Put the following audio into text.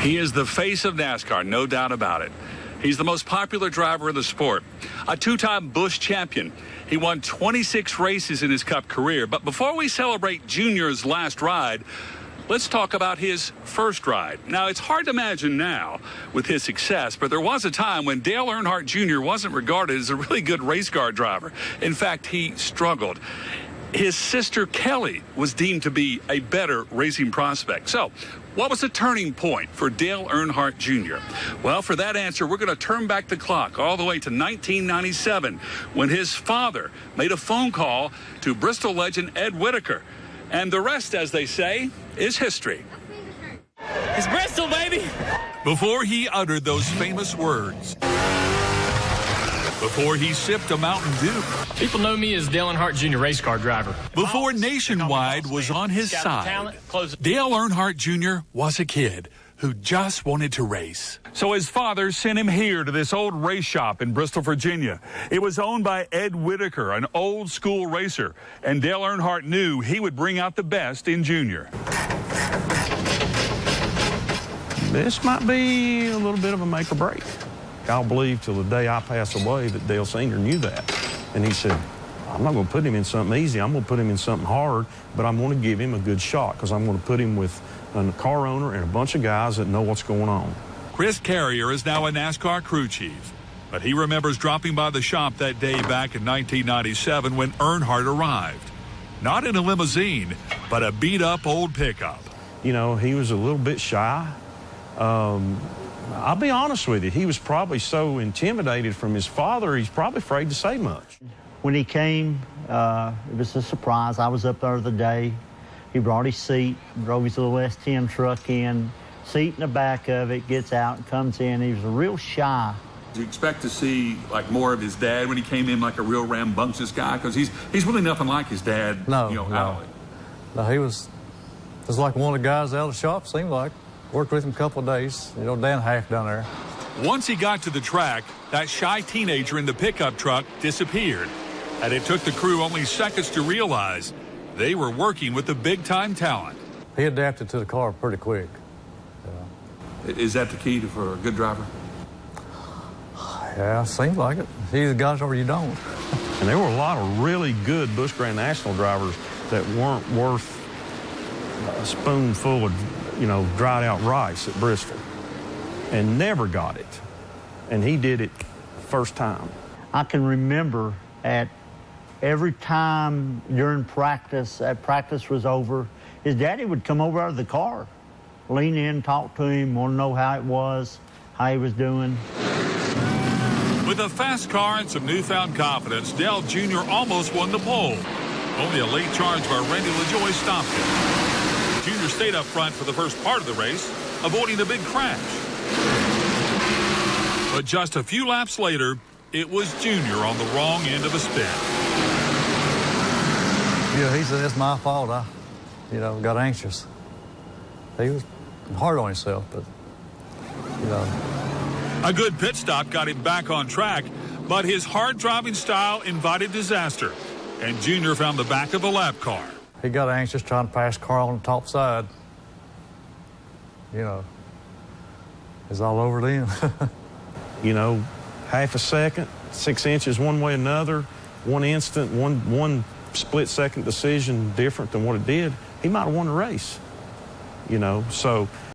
He is the face of NASCAR, no doubt about it. He's the most popular driver in the sport, a two-time Busch champion. He won 26 races in his Cup career. But before we celebrate Junior's last ride, let's talk about his first ride. Now, it's hard to imagine now with his success, but there was a time when Dale Earnhardt Jr. wasn't regarded as a really good race car driver. In fact, he struggled. His sister Kelly was deemed to be a better racing prospect. So, what was the turning point for Dale Earnhardt Jr.? Well, for that answer, we're going to turn back the clock all the way to 1997 when his father made a phone call to Bristol legend Ed Whitaker. And the rest, as they say, is history. It's Bristol, baby! Before he uttered those famous words, before he sipped a Mountain Dew, People know me as Dale Earnhardt Jr. race car driver. before Nationwide was on his side, Dale Earnhardt Jr. was a kid who just wanted to race. So his father sent him here to this old race shop in Bristol, Virginia. It was owned by Ed Whitaker, an old school racer, and Dale Earnhardt knew he would bring out the best in Junior. This might be a little bit of a make or break. I'll believe till the day I pass away that Dale Sr. knew that. And he said, I'm not going to put him in something easy. I'm going to put him in something hard, but I'm going to give him a good shot because I'm going to put him with a car owner and a bunch of guys that know what's going on. Chris Carrier is now a NASCAR crew chief, but he remembers dropping by the shop that day back in 1997 when Earnhardt arrived. Not in a limousine, but a beat-up old pickup. You know, he was a little bit shy. I'll be honest with you, he was probably so intimidated from his father, he's probably afraid to say much. When he came, it was a surprise. I was up there the day. He brought his seat, drove his little S10 truck in, seat in the back of it, gets out and comes in. He was real shy. Do you expect to see like more of his dad when he came in, like a real rambunctious guy? Because he's really nothing like his dad. No, Alec. No, he was like one of the guys out of the shop, seemed like. Worked with him a couple of days, day and a half down there. Once he got to the track, that shy teenager in the pickup truck disappeared. And it took the crew only seconds to realize they were working with a big-time talent. He adapted to the car pretty quick. Is that the key for a good driver? Yeah, seems like it. You either got it or you don't. And there were a lot of really good Busch Grand National drivers that weren't worth a spoonful of, dried out rice at Bristol and never got it. And he did it first time. I can remember at every time during practice, practice was over, his daddy would come over out of the car, lean in, talk to him, want to know how it was, how he was doing. With a fast car and some newfound confidence, Dale Jr. almost won the pole. Only a late charge by Randy LaJoie stopped him. Junior stayed up front for the first part of the race, avoiding a big crash. But just a few laps later, it was Junior on the wrong end of a spin. Yeah, he said, it's my fault. I, got anxious. He was hard on himself, but, A good pit stop got him back on track, but his hard driving style invited disaster, and Junior found the back of a lap car. He got anxious trying to pass Carl on the top side. It's all over then. Half a second, 6 inches one way or another, one instant, one split-second decision different than what it did, he might have won the race. So